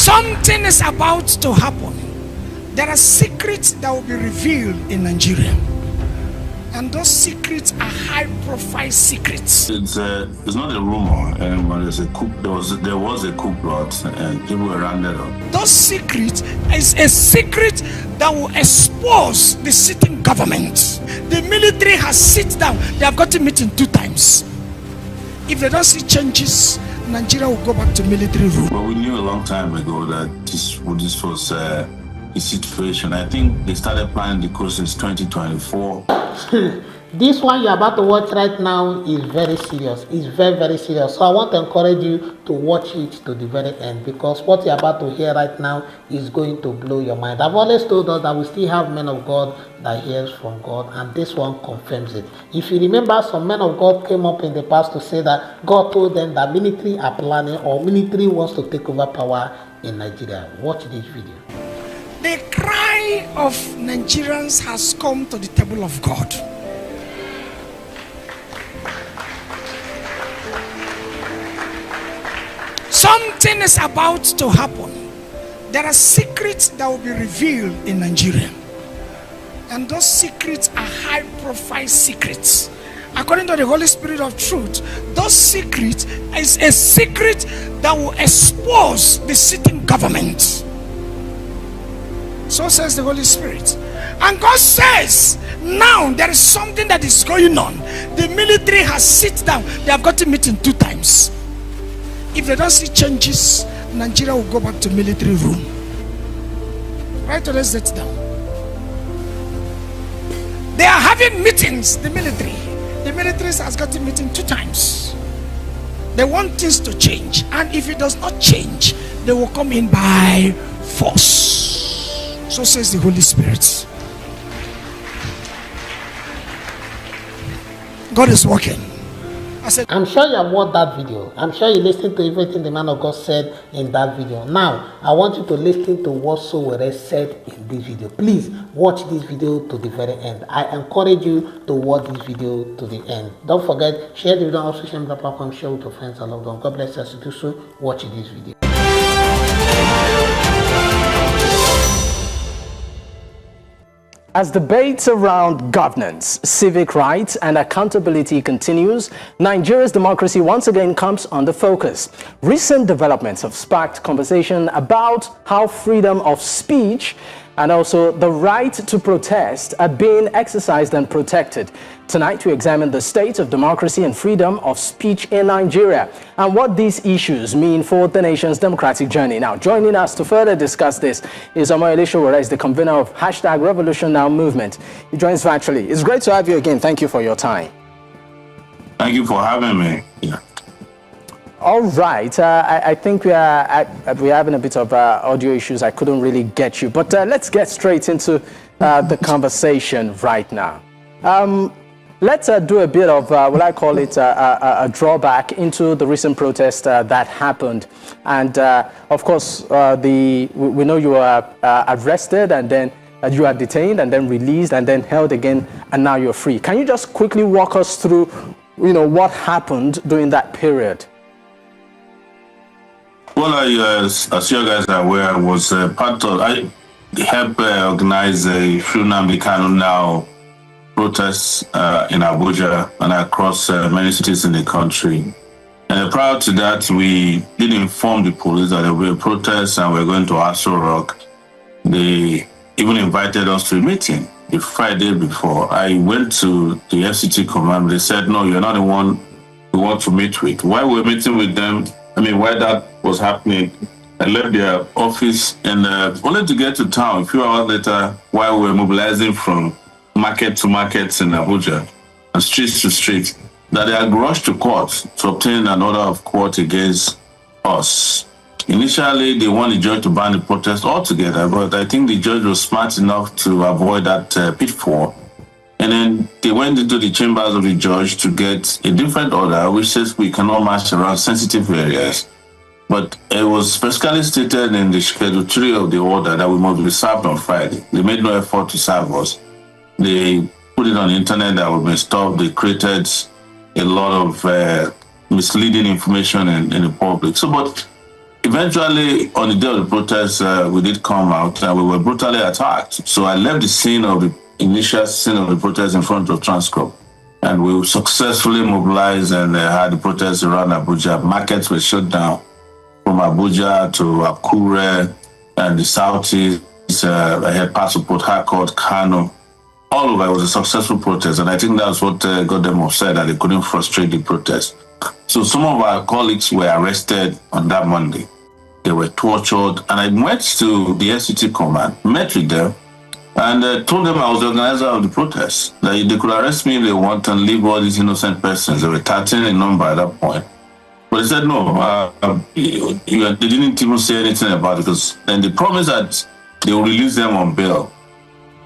Something is about to happen. There are secrets that will be revealed in Nigeria. And those secrets are high-profile secrets. It's not a rumor, but there's a coup. There was a coup plot, and people were rounded up. Those secrets is a secret that will expose the sitting government. The military has sit down. They have got a meeting 2 times. If they don't see changes, Nigeria will go back to military rule. But we knew a long time ago that this was a situation. I think they started planning the course since 2024. This one you're about to watch right now is very serious. It's very, very serious. So I want to encourage you to watch it to the very end, because what you're about to hear right now is going to blow your mind. I've always told us that we still have men of God that hears from God, and this one confirms it. If you remember, some men of God came up in the past to say that God told them that military are planning, or military wants to take over power in Nigeria. Watch this video. The cry of Nigerians has come to the table of God. Something is about to happen. There are secrets that will be revealed in Nigeria. And those secrets are high-profile secrets. According to the Holy Spirit of truth, those secrets is a secret that will expose the sitting government. So says the Holy Spirit. And God says, now there is something that is going on. The military has sit down. They have got a meeting 2 times. If they don't see changes, Nigeria will go back to military rule. Right, so let's sit down. They are having meetings, the military. The military has got a meeting 2 times. They want things to change. And if it does not change, they will come in by force. So says the Holy Spirit. God is working. I'm sure you have watched that video. I'm sure you listened to everything the man of God said in that video. Now, I want you to listen to what Sowore said in this video. Please watch this video to the very end. I encourage you to watch this video to the end. Don't forget, share the video on social media platforms, share with your friends and loved ones. God bless you as you do so. Watch this video. As debates around governance, civic rights and accountability continues, Nigeria's democracy once again comes under focus. Recent developments have sparked conversation about how freedom of speech and also the right to protest are being exercised and protected. Tonight, we examine the state of democracy and freedom of speech in Nigeria and what these issues mean for the nation's democratic journey. Now, joining us to further discuss this is Sowore, the convener of #RevolutionNow movement. He joins virtually. It's great to have you again. Thank you for your time. Thank you for having me. Yeah. All right, I think we're having a bit of audio issues. I couldn't really get you, but let's get straight into the conversation right now. Let's do a bit of, what I call it, a drawback into the recent protest that happened. And of course, we know you were arrested, and then you are detained, and then released, and then held again, and now you're free. Can you just quickly walk us through, what happened during that period? Well, as you guys are aware, I was part of, I helped organize a TINUNU protests in Abuja and across many cities in the country. And prior to that, we did inform the police that there will be a protest and we're going to Aso Rock. They even invited us to a meeting the Friday before. I went to the FCT command. They said, no, you're not the one we want to meet with. While we're meeting with them, while that was happening, I left their office and only to get to town a few hours later while we were mobilizing from market to market in Abuja and street to street, that they had rushed to court to obtain an order of court against us. Initially, they wanted the judge to ban the protest altogether, but I think the judge was smart enough to avoid that pitfall. And then they went into the chambers of the judge to get a different order, which says we cannot march around sensitive areas. But it was specifically stated in the Schedule 3 of the order that we must be served on Friday. They made no effort to serve us. They put it on the internet that we've been stopped. They created a lot of misleading information in the public. So, but eventually, on the day of the protest, we did come out and we were brutally attacked. So I left the scene of the initial scene of the protest in front of Transcorp. And we successfully mobilized and had the protests around Abuja. Markets were shut down from Abuja to Akure and the southeast. I had parts of Port Harcourt, Kano. All over, it was a successful protest. And I think that's what got them upset, that they couldn't frustrate the protest. So some of our colleagues were arrested on that Monday. They were tortured. And I went to the SCT command, met with them, and told them I was the organizer of the protest, that they could arrest me if they want and leave all these innocent persons. They were 13 in number at that point. But they said, no, they didn't even say anything about it, because then they promised that they will release them on bail.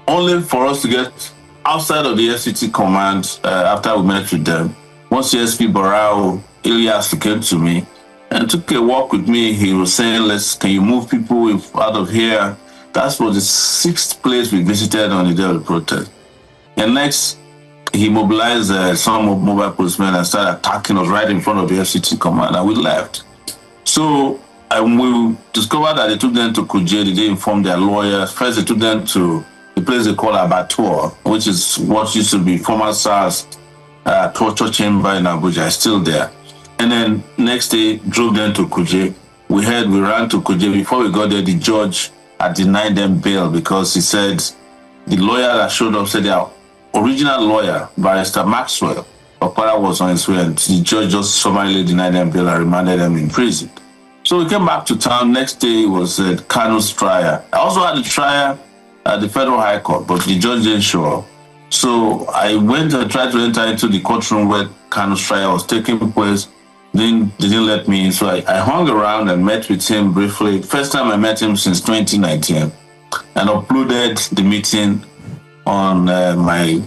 Only for us to get outside of the SCT command after we met with them. Once CSP Barao Ilyas came to me and took a walk with me, he was saying, can you move people out of here? That was the 6th place we visited on the day of the protest. And next, he mobilized some mobile policemen and started attacking us right in front of the FCT command, and we left. So we discovered that they took them to Kuje. They didn't inform their lawyers. First, they took them to the place they call Advert, which is what used to be former SARS torture chamber in Abuja. It's still there. And then next day, drove them to Kuje. We ran to Kuje. Before we got there, the judge had denied them bail because he said the lawyer that showed up said their original lawyer, Barrister Maxwell Okpara, was on his way, and the judge just summarily denied them bail and remanded them in prison. So we came back to town. Next day was Kano's trial. I also had a trial at the Federal High Court, but the judge didn't show up. So I went and tried to enter into the courtroom where Kano's trial was taking place. They didn't let me in, so I hung around and met with him briefly. First time I met him since 2019, and uploaded the meeting on my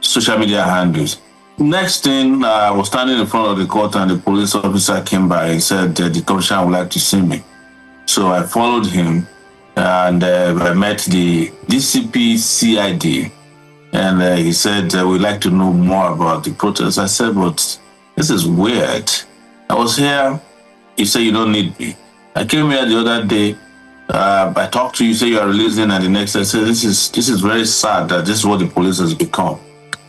social media handles. Next thing, I was standing in front of the court and the police officer came by and said the commissioner would like to see me. So I followed him and I met the DCP CID, and he said, we'd like to know more about the protest. I said, but this is weird. I was here, you say you don't need me. I came here the other day, I talked to you, say you are releasing, and the next day I said, this is very sad that this is what the police has become.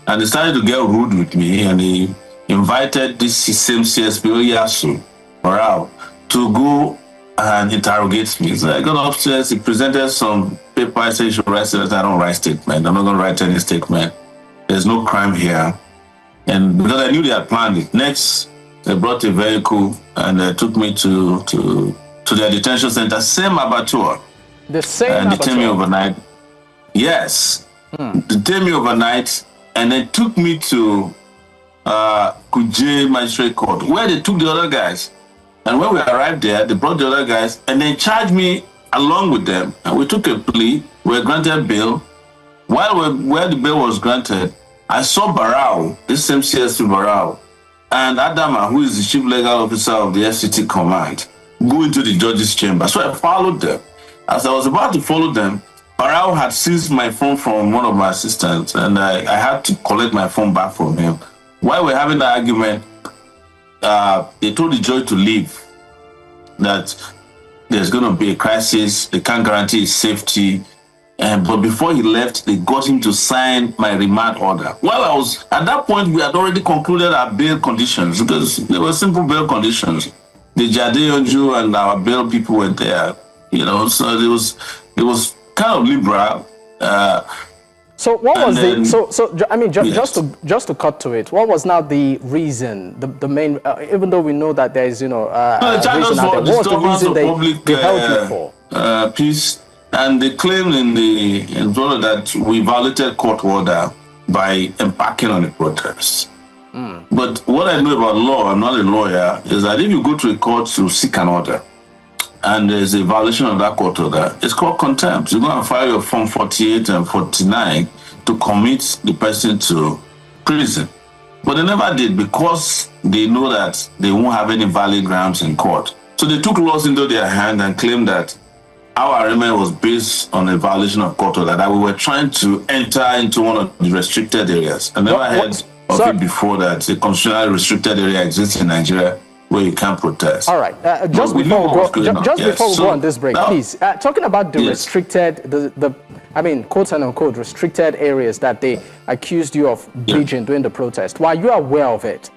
And they started to get rude with me, and he invited this same CSP Oyasu Morale to go and interrogate me. So I got upstairs, he presented some paper, I said you should write statement. I don't write statement, I'm not going to write any statement. There's no crime here. And because I knew they had planned it. Next, they brought a vehicle and took me to their detention center, same abattoir. The same and abattoir? Detained me overnight. Yes. Detained me overnight and then took me to Kuje Magistrate Court, where they took the other guys. And when we arrived there, they brought the other guys and then charged me along with them. And we took a plea, we were granted bail. Where the bail was granted, I saw Barao, this same CSP Barao, and Adama, who is the chief legal officer of the FCT command, go into the judge's chamber. So I followed them. As I was about to follow them, Barao had seized my phone from one of my assistants, and I had to collect my phone back from him. While we were having the argument, they told the judge to leave, that there's going to be a crisis, they can't guarantee his safety. But before he left, they got him to sign my remand order. Well, at that point, we had already concluded our bail conditions, because there were simple bail conditions. The Jade Onju and our bail people were there, so it was kind of liberal. So what was yes. just to cut to it, what was now the reason, the main, even though we know that there is, no, reason out there, what was the reason they held you for? Peace. And they claimed in the order that we violated court order by embarking on the protest. But what I know about law, I'm not a lawyer, is that if you go to a court to seek an order and there's a violation of that court order, it's called contempt. You go and file your form 48 and 49 to commit the person to prison. But they never did, because they know that they won't have any valid grounds in court. So they took laws into their hand and claimed that our arraignment was based on a violation of court order, that we were trying to enter into one of the restricted areas. I never heard of it before, that a constitutionally restricted area exists in Nigeria. where you can't protest. All right. Just before we go on this break, please, talking about the restricted, I mean, quote unquote, restricted areas that they accused you of breaching during the protest. Were you aware of it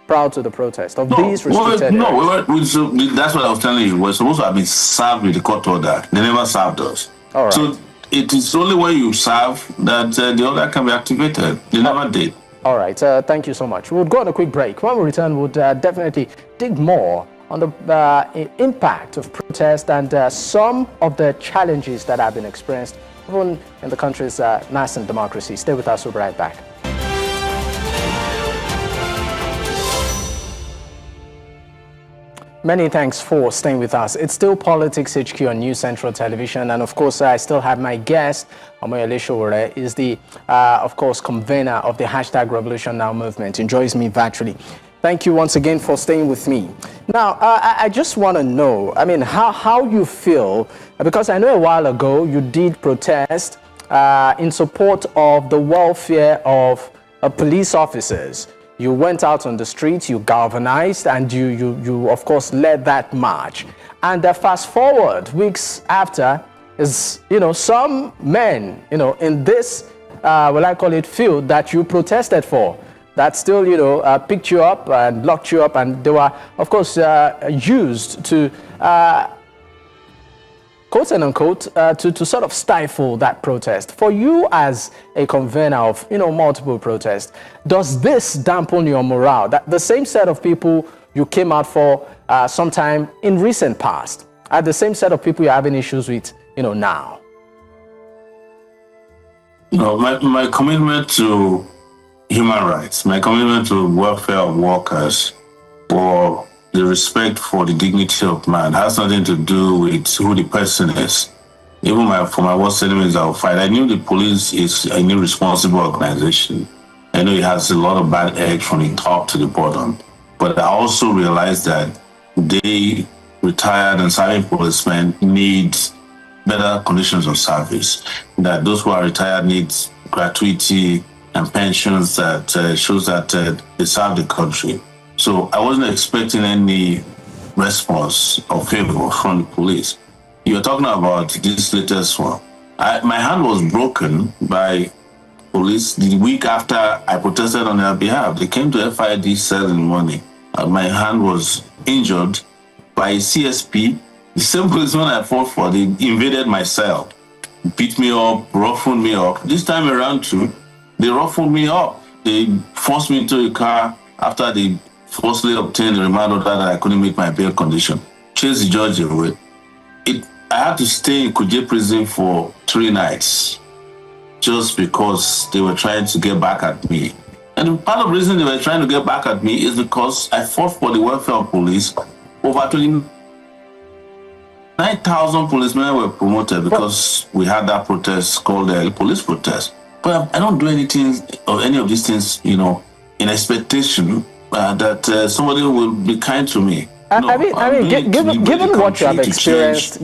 prior to the protest, of these restricted areas? That's what I was telling you. We're supposed to have been served with the court order. They never served us. All right. So it is only when you serve that the order can be activated. They never did. All right. Thank you so much. We'll go on a quick break. When we return, we'll definitely dig more on the impact of protest and some of the challenges that have been experienced even in the country's nascent democracy. Stay with us. We'll be right back. Many thanks for staying with us. It's still Politics HQ on News Central Television, and of course I still have my guest, Sowore, is the, of course, convener of the #RevolutionNow movement. He joins me virtually. Thank you once again for staying with me. Now, I just want to know, I mean, how you feel, because I know a while ago you did protest in support of the welfare of police officers. You went out on the streets, you galvanized, and you of course led that march. And fast forward weeks after, is some men in this well, I call it field that you protested for, that still picked you up and locked you up, and they were of course used to quote unquote to sort of stifle that protest. For you as a convener of multiple protests, does this dampen your morale, that the same set of people you came out for sometime in recent past are the same set of people you're having issues with now? My commitment to human rights, my commitment to welfare of workers, or the respect for the dignity of man has nothing to do with who the person is. Even for my worst enemies, I'll fight. I knew the police is an irresponsible organization. I know it has a lot of bad eggs from the top to the bottom. But I also realized that they, retired and serving policemen, need better conditions of service. That those who are retired need gratuity and pensions that shows that they serve the country. So I wasn't expecting any response or favor from the police. You're talking about this latest one. My hand was broken by police the week after I protested on their behalf. They came to FID 7 in the morning. My hand was injured by a CSP. The same policeman I fought for, they invaded my cell, beat me up, ruffled me up. This time around too, they ruffled me up. They forced me into a car after they forcibly obtained the remand order that I couldn't meet my bail condition. Chased the judge away. I had to stay in Kuje prison for 3 nights just because they were trying to get back at me. And part of the reason they were trying to get back at me is because I fought for the welfare of police. Over 29,000 policemen were promoted because we had that protest called the police protest. But I don't do anything or any of these things, in expectation that somebody will be kind to me. Given what you have experienced,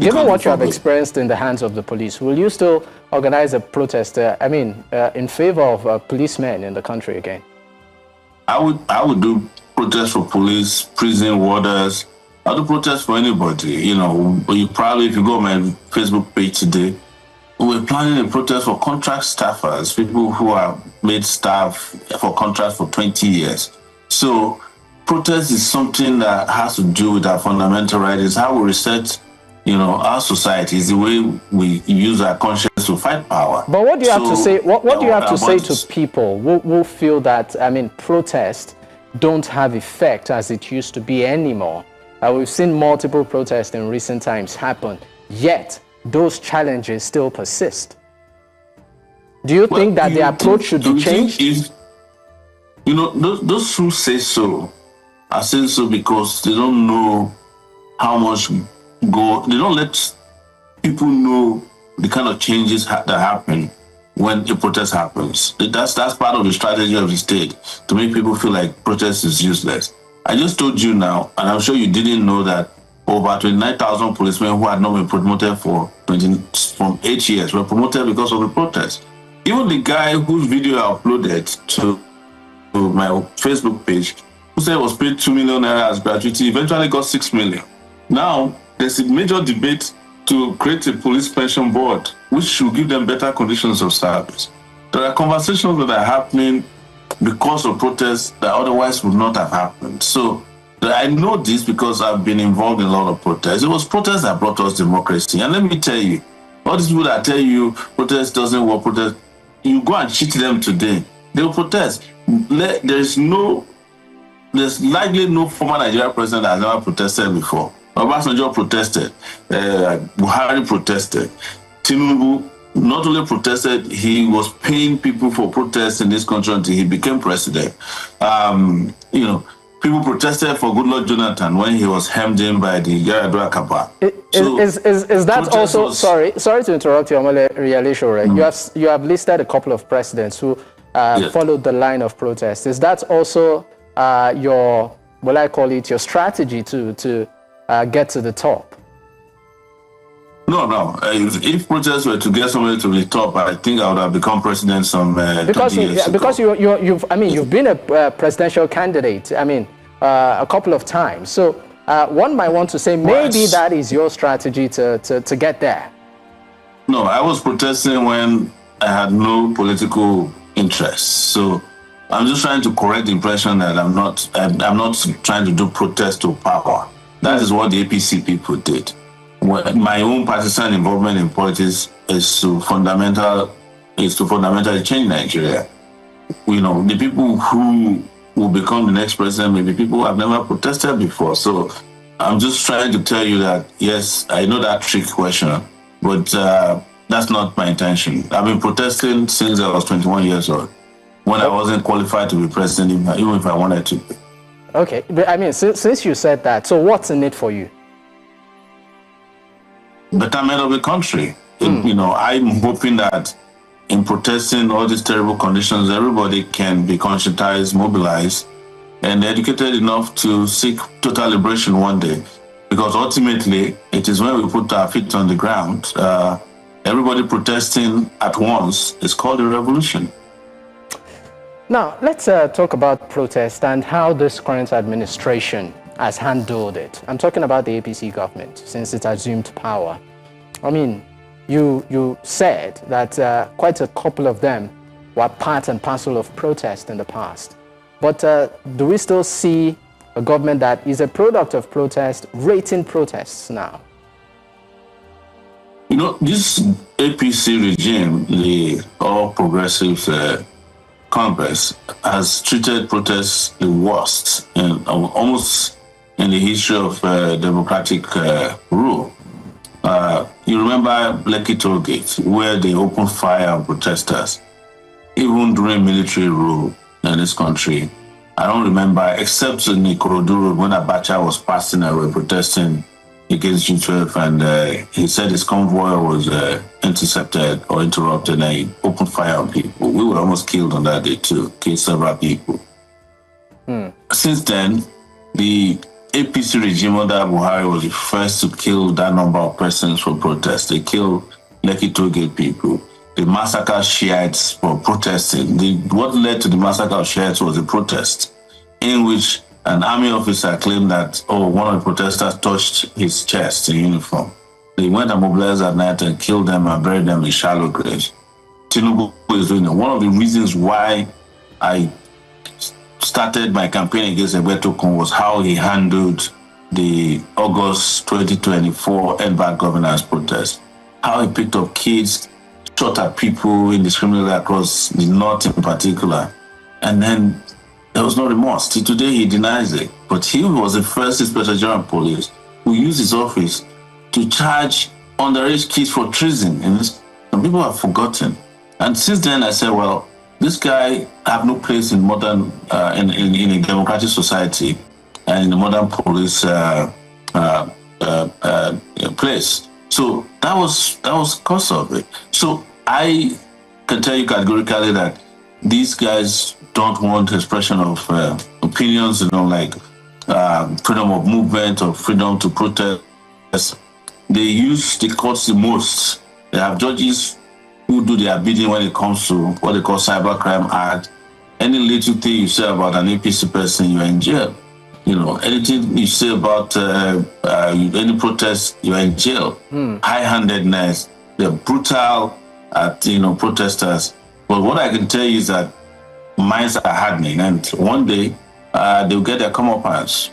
in the hands of the police, will you still organize a protest? In favor of policemen in the country again? I would do protests for police, prison warders. I'll do protests for anybody. But you probably, if you go on my Facebook page today, we're planning a protest for contract staffers, people who are made staff for contracts for 20 years. So protest is something that has to do with our fundamental rights. It's how we reset, our society. It's the way we use our conscience to fight power. But what do you have to say? What do you have to say to people who feel that protests don't have effect as it used to be anymore? We've seen multiple protests in recent times happen, yet those challenges still persist. Do you think that the approach should be changed? Those who say so are saying so because they don't know how much they don't let people know the kind of changes that happen when a protest happens. That's part of the strategy of the state, to make people feel like protest is useless. I just told you now, and I'm sure you didn't know, that over 29,000 policemen who had not been promoted from 8 years were promoted because of the protest. Even the guy whose video I uploaded to my Facebook page, who said was paid 2 million naira as gratuity eventually got 6 million. Now, there's a major debate to create a police pension board, which should give them better conditions of service. There are conversations that are happening because of protests that otherwise would not have happened. So I know this because I've been involved in a lot of protests. It was protests that brought us democracy. And let me tell you, all these people that tell you protest doesn't work, protest, you go and cheat them today, they will protest. There's likely no former Nigerian president that has ever protested before. Obasanjo protested, Buhari protested, Tinubu not only protested, he was paying people for protests in this country until he became president. People protested for Goodluck Jonathan when he was hemmed in by the Yaradua Kappa. Is that also, sorry to interrupt you, Omole Riale. You have listed a couple of presidents who followed the line of protest. Is that also your strategy to get to the top? No. If protests were to get somebody to the top, I think I would have become president because you've been a presidential candidate. A couple of times. So one might want to say maybe that is your strategy to get there. No, I was protesting when I had no political interest. So I'm just trying to correct the impression that I'm not trying to do protest to power. That is what the APC people did. My own partisan involvement in politics is to fundamentally change Nigeria. The people who will become the next president may be people who have never protested before. So I'm just trying to tell you that, yes, I know that trick question, but that's not my intention. I've been protesting since I was 21 years old, when I wasn't qualified to be president, even if I wanted to be. Okay, but since you said that, so what's in it for you? Betterment of the country. I'm hoping that in protesting all these terrible conditions, everybody can be conscientized, mobilized, and educated enough to seek total liberation one day. Because ultimately, it is when we put our feet on the ground, everybody protesting at once is called a revolution. Now, let's talk about protest and how this current administration has handled it. I'm talking about the APC government since it assumed power. You said that quite a couple of them were part and parcel of protest in the past. But do we still see a government that is a product of protest rating protests now? This APC regime, the All Progressives Congress, has treated protests the worst almost in the history of democratic rule. You remember Lekki Toll Gate, where they opened fire on protesters, even during military rule in this country. I don't remember, except in Ikorodu Road when Abacha was passing away protesting against G12, and he said his convoy was intercepted or interrupted, and he opened fire on people. We were almost killed on that day too, killed several people. Since then, the APC regime under Buhari was the first to kill that number of persons for protest. They killed Lekki Toll Gate people. They massacred Shiites for protesting. What led to the massacre of Shiites was a protest in which an army officer claimed that, one of the protesters touched his chest in uniform. They went and mobilized at night and killed them and buried them in shallow graves. Tinubu is doing it. One of the reasons why I started my campaign against Advert was how he handled the August 2024 Advert governance protest. How he picked up kids, shot at people indiscriminately across the north in particular. And then there was no remorse. Till today, he denies it. But he was the first Inspector General of Police who used his office to charge underage kids for treason. And some people have forgotten. And since then, I said, well, this guy have no place in modern, in a democratic society and in a modern police place. So that was cause of it. So I can tell you categorically that these guys don't want expression of opinions, like freedom of movement or freedom to protest. They use the courts the most. They have judges who do their bidding when it comes to what they call Cybercrime Act Any little thing you say about an APC person, you're in jail. You know, anything you say about any protest, you're in jail. High-handedness, they're brutal at, protesters. But what I can tell you is that minds are hardening, and one day they'll get their comeuppance.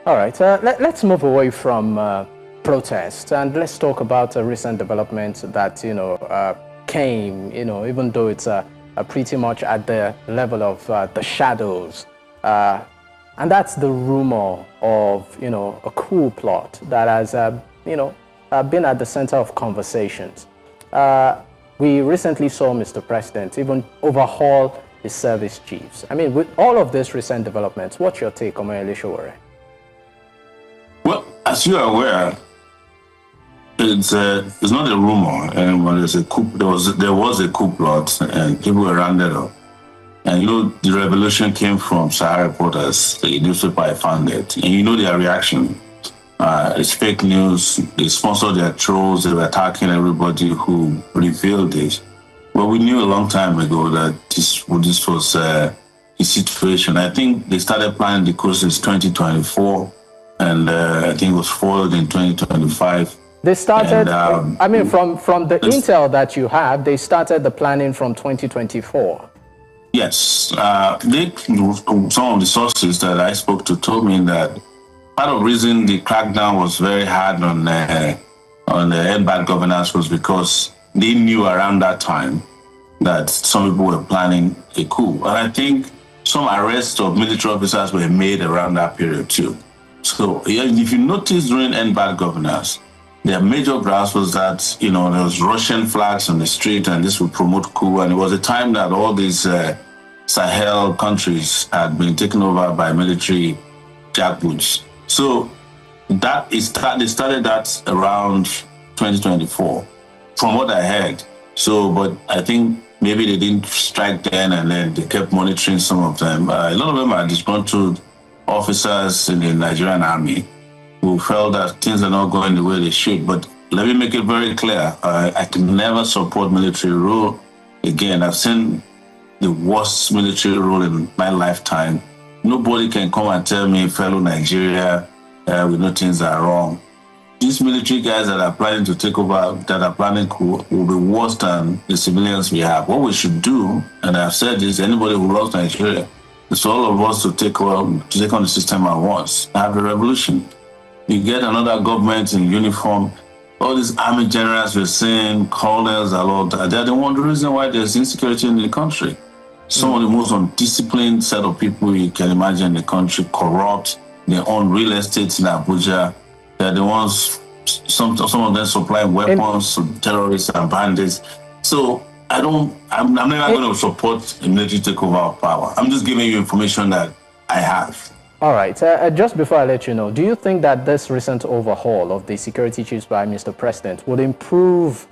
All right, let's move away from protest and let's talk about a recent development that came, even though it's pretty much at the level of the shadows, and that's the rumor of a coup plot that has been at the center of conversations. We recently saw Mr. President even overhaul his service chiefs. I mean, with all of these recent developments, what's your take on Sowore? Well, as you are aware, it's not a rumor, but there's a coup. There was a coup plot, and people were rounded up. And the revolution came from Sahara reporters. The newspaper I found it, and their reaction. It's fake news. They sponsored their trolls. They were attacking everybody who revealed this. Well, we knew a long time ago that this was the situation. I think they started planning the coup since 2024. And I think it was foiled in 2025. They started, and, from the intel that you have, they started the planning from 2024. Yes. Some of the sources that I spoke to told me that part of the reason the crackdown was very hard on the bad governance was because they knew around that time that some people were planning a coup. And I think some arrests of military officers were made around that period too. So if you notice during bad governance, their major grasp was that, there was Russian flags on the street and this would promote coup. And it was a time that all these Sahel countries had been taken over by military jackboots. So they started that around 2024, from what I heard. So, but I think maybe they didn't strike then and then they kept monitoring some of them. A lot of them are disgruntled officers in the Nigerian army who felt that things are not going the way they should. But let me make it very clear, I can never support military rule. Again, I've seen the worst military rule in my lifetime. Nobody can come and tell me, fellow Nigeria, we know things are wrong. These military guys that are planning to take over, that are planning coup, will be worse than the civilians we have. What we should do, and I've said this, anybody who loves Nigeria, it's all of us to take on the system at once, have a revolution. You get another government in uniform. All these army generals we're seeing, colonels, and all that, they're the reason why there's insecurity in the country. Some of the most undisciplined set of people you can imagine in the country, corrupt, they own real estate in Abuja. They're the ones, some of them supplying weapons to terrorists and bandits. So I'm never going to support a military takeover of power. I'm just giving you information that I have. All right. Just before I let you know, do you think that this recent overhaul of the security chiefs by Mr. President would improve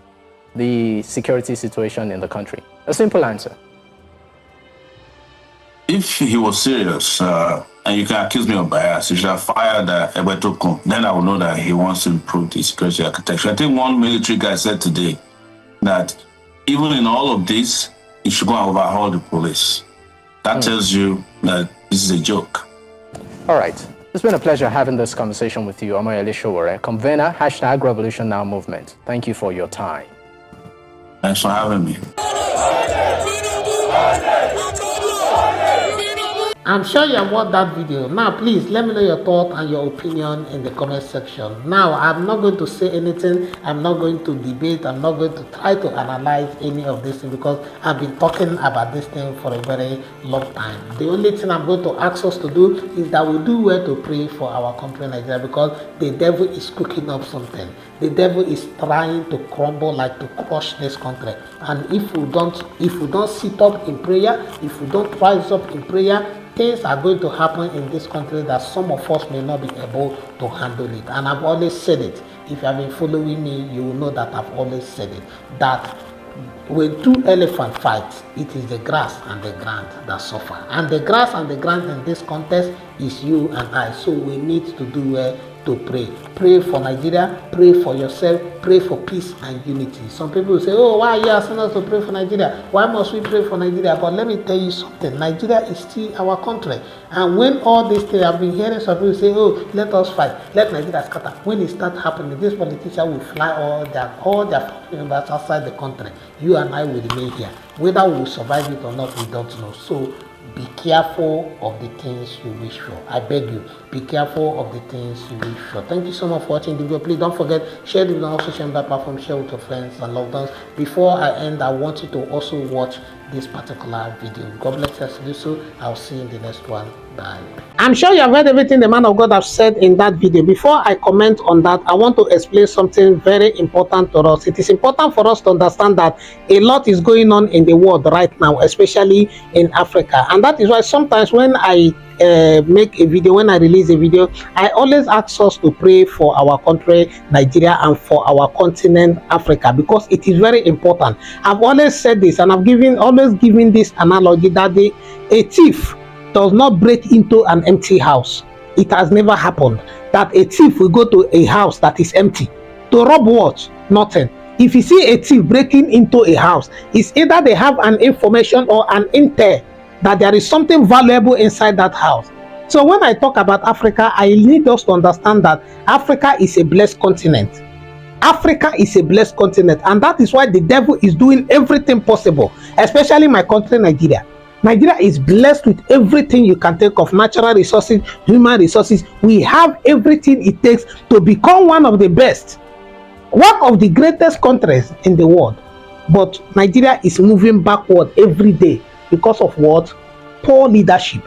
the security situation in the country? A simple answer. If he was serious, and you can accuse me of bias, he should have fired Advert. Then I would know that he wants to improve the security architecture. I think one military guy said today that even in all of this, you should go and overhaul the police. That tells you that this is a joke. All right. It's been a pleasure having this conversation with you, Sowore, convener, #RevolutionNow movement. Thank you for your time. Thanks for having me. I'm sure you have watched that video. Now, please let me know your thought and your opinion in the comment section. Now, I'm not going to say anything. I'm not going to debate. I'm not going to try to analyze any of this thing because I've been talking about this thing for a very long time. The only thing I'm going to ask us to do is that we do well to pray for our country, Nigeria, because the devil is cooking up something. The devil is trying to crumble, like to crush this country. And if we don't sit up in prayer, if we don't rise up in prayer, things are going to happen in this country that some of us may not be able to handle it. And I've always said it. If you have been following me, you will know that I've always said it. That when two elephants fight, it is the grass and the ground that suffer. And the grass and the ground in this context is you and I. So we need to do well to pray. Pray for Nigeria, pray for yourself, pray for peace and unity. Some people say, oh, why are you asking us to pray for Nigeria? Why must we pray for Nigeria? But let me tell you something. Nigeria is still our country. And when all these things, I've been hearing some people say, oh, let us fight, let Nigeria scatter. When it starts happening, this politician will fly all their family members outside the country. You and I will remain here. Whether we will survive it or not, we don't know. So be careful of the things you wish for. I beg you, be careful of the things you wish for. Thank you so much for watching the video. Please don't forget, share the video on social media platform, share with your friends and loved ones. Before I end, I want you to also watch this particular video. God bless us to do so. I'll see you in the next one. Bye. I'm sure you have heard everything the man of God has said in that video. Before I comment on that, I want to explain something very important to us. It is important for us to understand that a lot is going on in the world right now, especially in Africa. And that is why sometimes when I make a video, when I release a video, I always ask us to pray for our country, Nigeria, and for our continent, Africa, because it is very important. I've always said this, and I've always given this analogy that a thief does not break into an empty house. It has never happened that a thief will go to a house that is empty to rob what? Nothing. If you see a thief breaking into a house, it's either they have an information or an intel that there is something valuable inside that house. So when I talk about Africa, I need us to understand that Africa is a blessed continent. Africa is a blessed continent, and that is why the devil is doing everything possible, especially my country, Nigeria. Nigeria is blessed with everything you can think of, natural resources, human resources. We have everything it takes to become one of the best, one of the greatest countries in the world. But Nigeria is moving backward every day because of what? Poor leadership.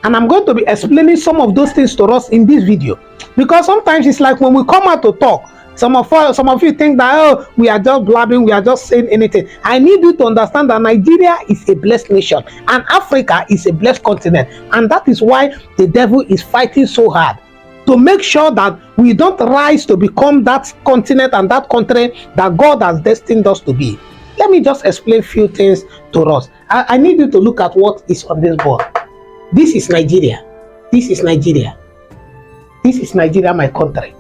And I'm going to be explaining some of those things to us in this video, because sometimes it's like when we come out to talk, some of you think that, oh, we are just blabbing, we are just saying anything. I need you to understand that Nigeria is a blessed nation and Africa is a blessed continent, and that is why the devil is fighting so hard to make sure that we don't rise to become that continent and that country that God has destined us to be. Let me just explain a few things to us. I need you to look at what is on this board. This is Nigeria. This is Nigeria. This is Nigeria, my country.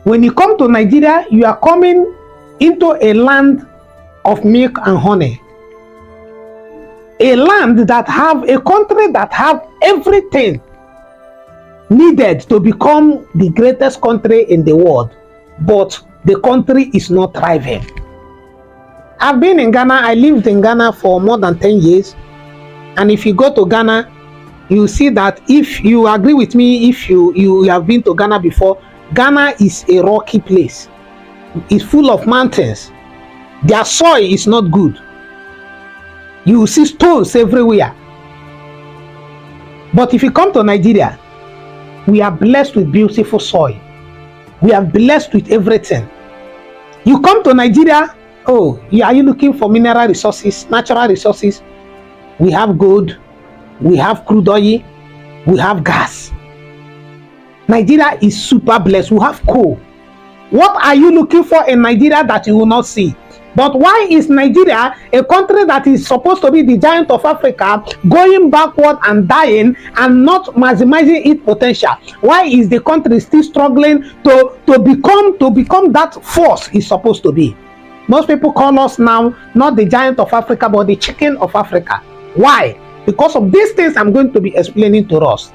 When you come to Nigeria, you are coming into a land of milk and honey. A land that have, a country that have everything needed to become the greatest country in the world. But the country is not thriving. I've been in Ghana. I lived in Ghana for more than 10 years. And if you go to Ghana, you see that, if you agree with me, if you have been to Ghana before, Ghana is a rocky place. It's full of mountains. Their soil is not good. You see stones everywhere. But if you come to Nigeria, we are blessed with beautiful soil. We are blessed with everything. You come to Nigeria, oh, are you looking for mineral resources, natural resources? We have gold, we have crude oil, we have gas. Nigeria is super blessed. We have coal. What are you looking for in Nigeria that you will not see? But why is Nigeria, a country that is supposed to be the giant of Africa, going backward and dying and not maximizing its potential? Why is the country still struggling to become that force it's supposed to be? Most people call us now not the giant of Africa, but the chicken of Africa. Why? Because of these things I'm going to be explaining to us.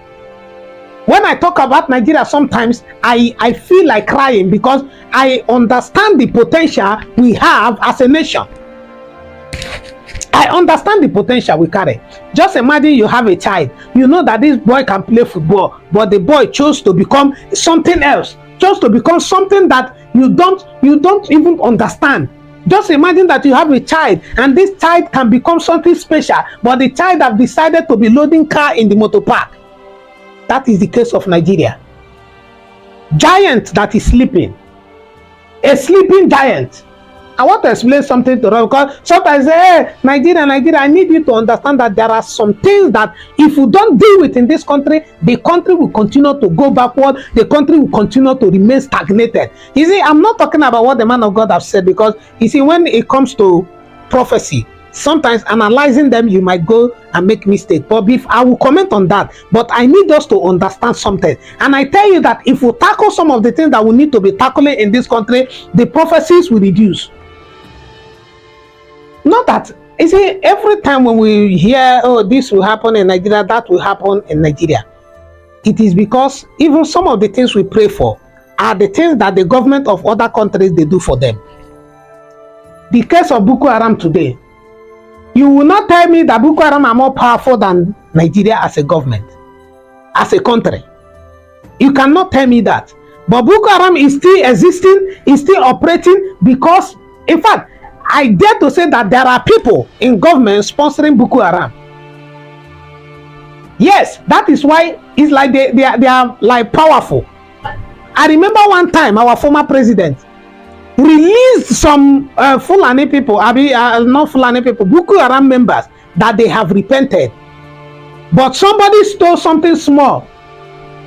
When I talk about Nigeria, sometimes I feel like crying, because I understand the potential we have as a nation. I understand the potential we carry. Just imagine you have a child. You know that this boy can play football, but the boy chose to become something else, chose to become something that you don't even understand. Just imagine that you have a child, and this child can become something special, but the child have decided to be loading car in the motor park. That is the case of Nigeria. Giant that is sleeping. A sleeping giant. I want to explain something to you, because sometimes hey, Nigeria, I need you to understand that there are some things that if you don't deal with in this country, the country will continue to go backward. The country will continue to remain stagnated. You see, I'm not talking about what the man of God has said, because you see, when it comes to prophecy, sometimes analyzing them, you might go and make mistake. But if I will comment on that, but I need us to understand something. And I tell you that if we tackle some of the things that we need to be tackling in this country, the prophecies will reduce. Not that, you see, every time when we hear, oh, this will happen in Nigeria, that will happen in Nigeria, it is because even some of the things we pray for are the things that the government of other countries, they do for them. The case of Boko Haram today, you will not tell me that Boko Haram are more powerful than Nigeria as a government, as a country. You cannot tell me that. But Boko Haram is still existing, is still operating because, in fact, I dare to say that there are people in government sponsoring Boko Haram. Yes, that is why it's like they are like powerful. I remember one time our former president released some Fulani people, not Fulani people, Boko Haram members, that they have repented. But somebody stole something small,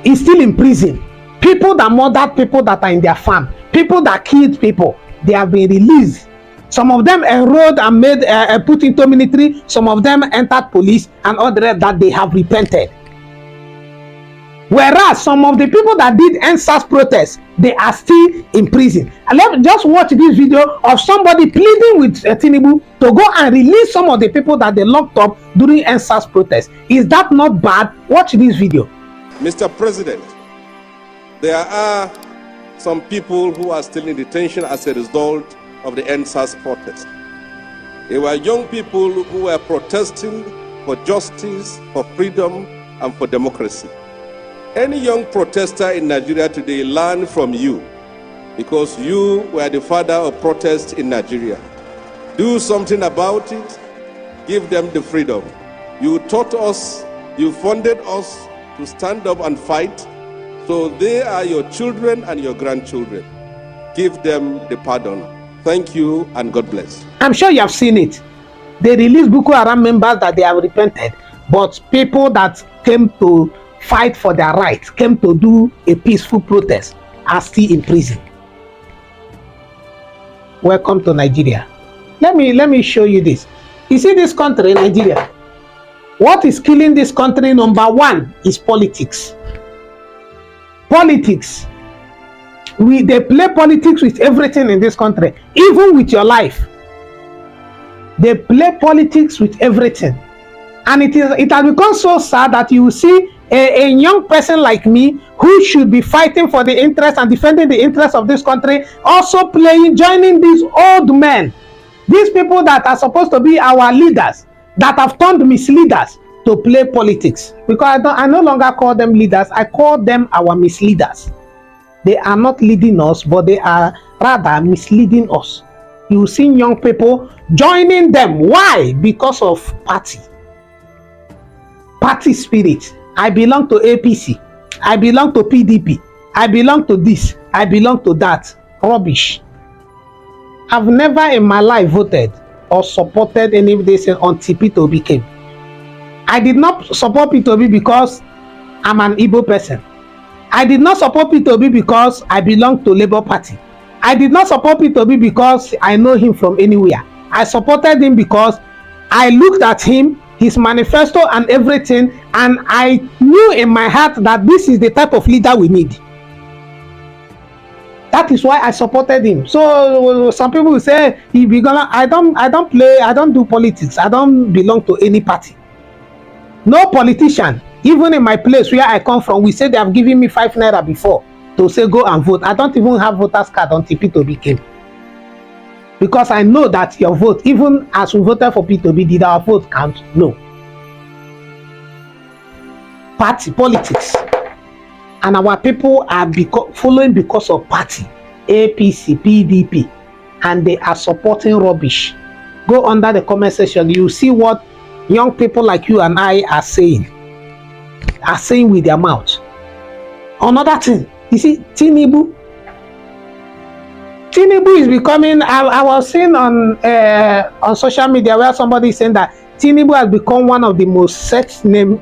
is still in prison. People that murdered people that are in their farm, people that killed people, they have been released. Some of them enrolled and made put into military. Some of them entered police, and others that they have repented. Whereas some of the people that did NSAS protests, they are still in prison. And let's just watch this video of somebody pleading with Tinubu to go and release some of the people that they locked up during NSAS protests. Is that not bad? Watch this video. Mr. President, there are some people who are still in detention as a result of the NSAS protest. They were young people who were protesting for justice, for freedom, and for democracy. Any young protester in Nigeria today learn from you because you were the father of protest in Nigeria. Do something about it. Give them the freedom. You taught us, you funded us to stand up and fight. So they are your children and your grandchildren. Give them the pardon. Thank you and God bless. I'm sure you have seen it. They released Boko Haram members that they have repented, but people that came to fight for their rights, came to do a peaceful protest, are still in prison. Welcome to Nigeria. Let me show you this. You see this country, Nigeria. What is killing this country, number one, is politics. Politics. They play politics with everything in this country, even with your life. They play politics with everything. And it has become so sad that you see a young person like me who should be fighting for the interest and defending the interest of this country, also joining these old men, these people that are supposed to be our leaders, that have turned misleaders to play politics. Because I no longer call them leaders, I call them our misleaders. They are not leading us, but they are rather misleading us. You see young people joining them. Why? Because of party spirit. I belong to APC. I belong to PDP. I belong to this. I belong to that. Rubbish. I've never in my life voted or supported any of this until P2B came. I did not support P2B because I'm an Igbo person. I did not support P2B because I belong to Labour Party. I did not support P2B because I know him from anywhere. I supported him because I looked at him, his manifesto and everything, and I knew in my heart that this is the type of leader we need. That is why I supported him. So some people will say I don't do politics. I don't belong to any party. No politician, even in my place where I come from, we say they have given me 5 naira before to say go and vote. I don't even have voters card until P2B came. Because I know that your vote, even as we voted for P2B, did our vote count? No. Party, politics. And our people are following because of party. APC, PDP. And they are supporting rubbish. Go under the comment section. You see what young people like you and I are saying. Are saying with their mouth. Another thing. You see, Tinubu is becoming, I was seeing on social media where somebody is saying that Tinubu has become one of the most searched names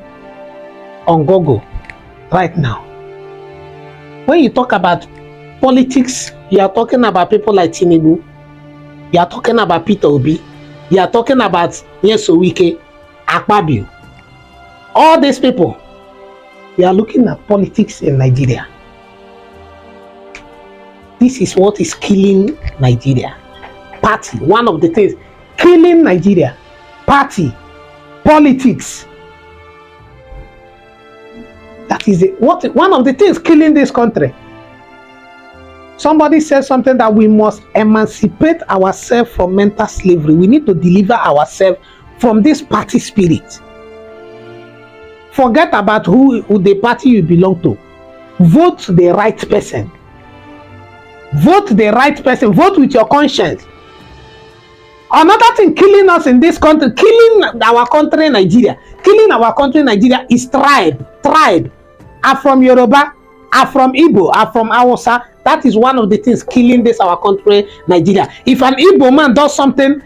on Google right now. When you talk about politics, you are talking about people like Tinubu, you are talking about P2B, You are talking about Sowore, Akpabio. All these people, we are looking at politics in Nigeria. This is what is killing Nigeria. Party, one of the things killing Nigeria. Party, politics. That is one of the things killing this country. Somebody said something that we must emancipate ourselves from mental slavery. We need to deliver ourselves from this party spirit. Forget about who the party you belong to. Vote the right person. Vote the right person. Vote with your conscience. Another thing killing us in this country, killing our country Nigeria, is tribe. Tribe. I'm from Yoruba, I'm from Igbo, I'm from Hausa. That is one of the things killing this our country Nigeria. If an Igbo man does something,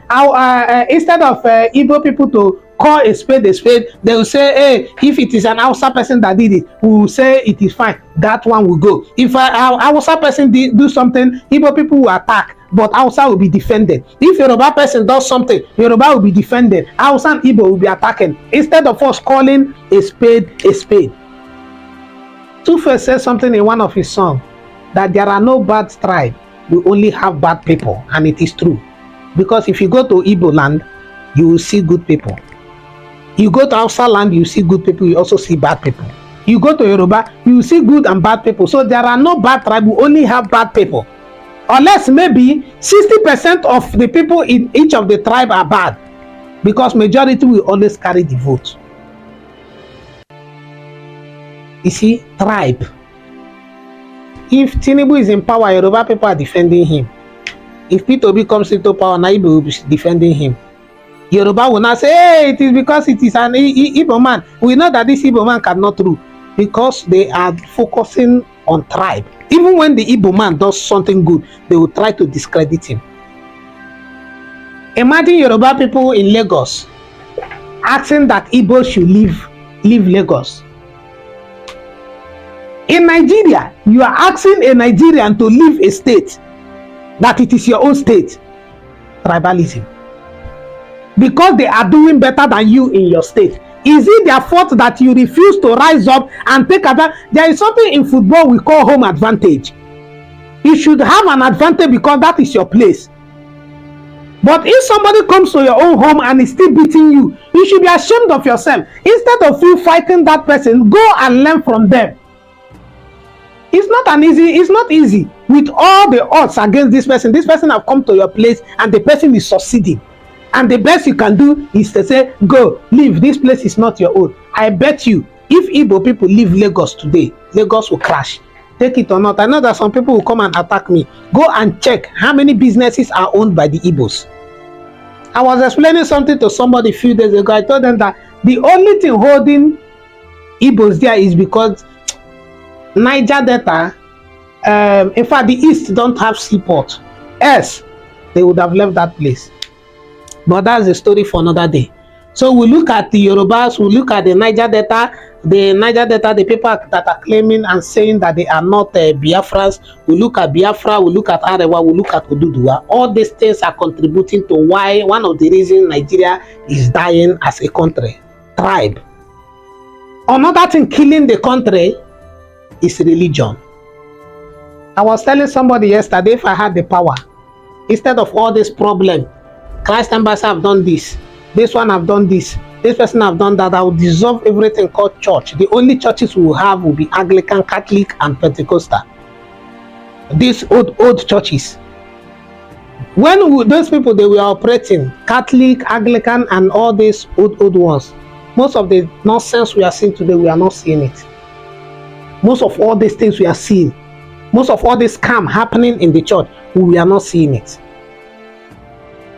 instead of Igbo people to call a spade, they will say, hey, if it is an Hausa person that did it, we will say it is fine. That one will go. If a Hausa person do something, Igbo people will attack, but Hausa will be defended. If Yoruba person does something, Yoruba will be defended. Hausa and Igbo will be attacking. Instead of us calling a spade a spade. Two-Face said something in one of his songs, that there are no bad tribe, we only have bad people, and it is true. Because if you go to Igbo land, you will see good people. You go to Hausa land, you see good people, you also see bad people. You go to Yoruba, you see good and bad people. So there are no bad tribe, we only have bad people. Unless maybe 60% of the people in each of the tribe are bad, because majority will always carry the vote. You see, tribe. If Tinubu is in power, Yoruba people are defending him. If P2B comes into power, Naibu will be defending him. Yoruba will not say, hey, it is because it is an Igbo man. We know that this Igbo man cannot rule, because they are focusing on tribe. Even when the Igbo man does something good, they will try to discredit him. Imagine Yoruba people in Lagos asking that Igbo should leave Lagos. In Nigeria, you are asking a Nigerian to leave a state that it is your own state. Tribalism. Because they are doing better than you in your state. Is it their fault that you refuse to rise up and take advantage? There is something in football we call home advantage. You should have an advantage because that is your place. But if somebody comes to your own home and is still beating you, you should be ashamed of yourself. Instead of you fighting that person, go and learn from them. It's not easy with all the odds against this person. This person have come to your place and the person is succeeding. And the best you can do is to say, go, leave. This place is not your own. I bet you, if Igbo people leave Lagos today, Lagos will crash. Take it or not. I know that some people will come and attack me. Go and check how many businesses are owned by the Igbos. I was explaining something to somebody a few days ago. I told them that the only thing holding Igbos there is because Niger Delta, in fact, the East don't have seaport. Else, they would have left that place. But that's a story for another day. So we look at the Yorubas, we look at the Niger Delta, the people that are claiming and saying that they are not Biafrans. We look at Biafra, we look at Arewa, we look at Oduduwa. All these things are contributing to why one of the reasons Nigeria is dying as a country. Tribe. Another thing killing the country is religion. I was telling somebody yesterday, if I had the power, instead of all this problem, Christ ambassador have done this one have done this person have done that, I will dissolve everything called church. The only churches we will have will be Anglican, Catholic, and Pentecostal. These old churches. When those people, they were operating Catholic, Anglican, and all these old ones, most of the nonsense we are seeing today, we are not seeing it. Most of all these things we are seeing, most of all this scam happening in the church, we are not seeing it.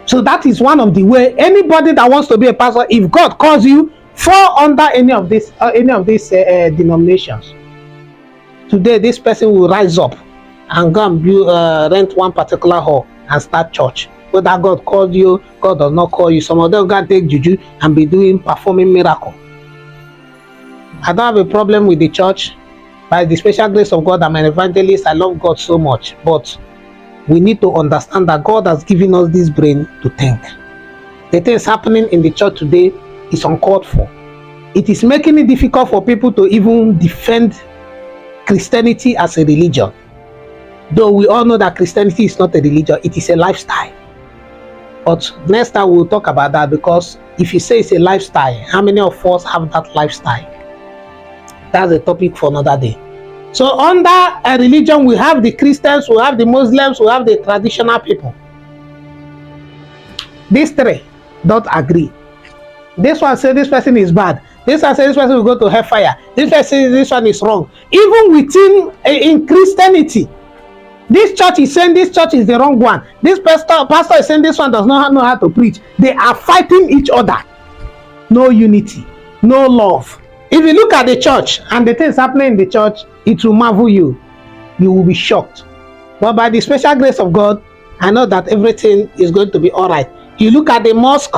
So that is one of the way anybody that wants to be a pastor, if God calls you, fall under any of these denominations. Today, this person will rise up and go and rent one particular hall and start church. Whether God called you, God does not call you. Some of them can take juju and be performing miracle. I don't have a problem with the church. By the special grace of God, I'm an evangelist. I love God so much. But we need to understand that God has given us this brain to think. The things happening in the church today is uncalled for. It is making it difficult for people to even defend Christianity as a religion. Though we all know that Christianity is not a religion, it is a lifestyle. But next time we'll talk about that, because if you say it's a lifestyle, how many of us have that lifestyle? That's a topic for another day. So under a religion, we have the Christians, we have the Muslims, we have the traditional people. These three don't agree. This one says this person is bad. This one says this person will go to hellfire. This person says this one is wrong. Even within in Christianity, this church is saying this church is the wrong one. This pastor is saying this one does not know how to preach. They are fighting each other. No unity, no love. If you look at the church and the things happening in the church, it will marvel you. You will be shocked. But by the special grace of God, I know that everything is going to be all right. You look at the mosque,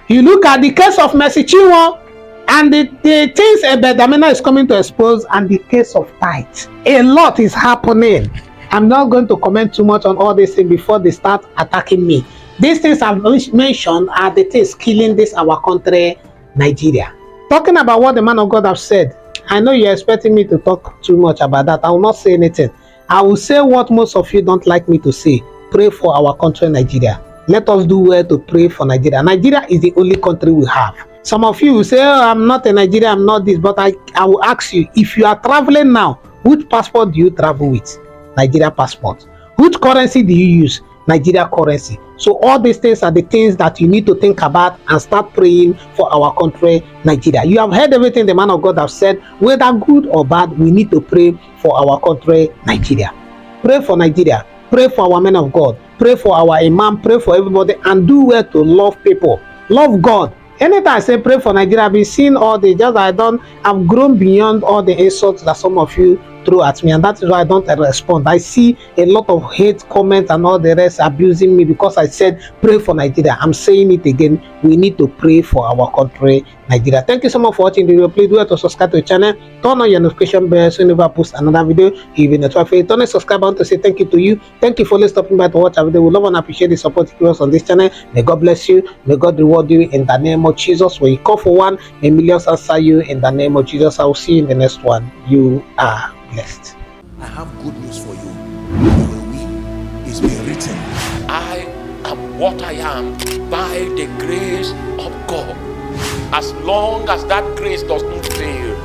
you look at the case of Mercy Chinwo, and the things Ebedamina is coming to expose, and the case of tithe. A lot is happening. I'm not going to comment too much on all these things before they start attacking me. These things I've mentioned are the things killing this our country, Nigeria. Talking about what the man of God have said, I know you're expecting me to talk too much about that. I will not say anything. I will say what most of you don't like me to say. Pray for our country, Nigeria. Let us do well to pray for Nigeria. Nigeria is the only country we have. Some of you will say, oh, I'm not a Nigerian, I'm not this. But I will ask you, if you are traveling now, which passport do you travel with? Nigeria passport. Which currency do you use? Nigeria currency. So all these things are the things that you need to think about and start praying for our country, Nigeria. You have heard everything the man of God have said. Whether good or bad, we need to pray for our country, Nigeria. Pray for Nigeria. Pray for our men of God. Pray for our imam. Pray for everybody, and do well to love people. Love God. Anytime I say pray for Nigeria, I've been seeing all the I've grown beyond all the insults that some of you throw at me, and that is why I don't respond. I see a lot of hate comments and all the rest abusing me because I said pray for Nigeria. I'm saying it again. We need to pray for our country, Nigeria. Thank you so much for watching the video. Please do it to subscribe to the channel. Turn on your notification bell so you never post another video. You'll be notified. Turn on subscribe button to say thank you to you. Thank you for stopping by to watch our video. We love and appreciate the support you give us on this channel. May God bless you. May God reward you in the name of Jesus. When you call for one, may millions answer you in the name of Jesus. I will see you in the next one. You are blessed. I have good news for you. You will win. It's been written. I am what I am by the grace of God. As long as that grace does not fail,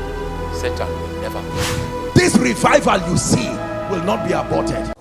Satan will never win. This revival you see will not be aborted.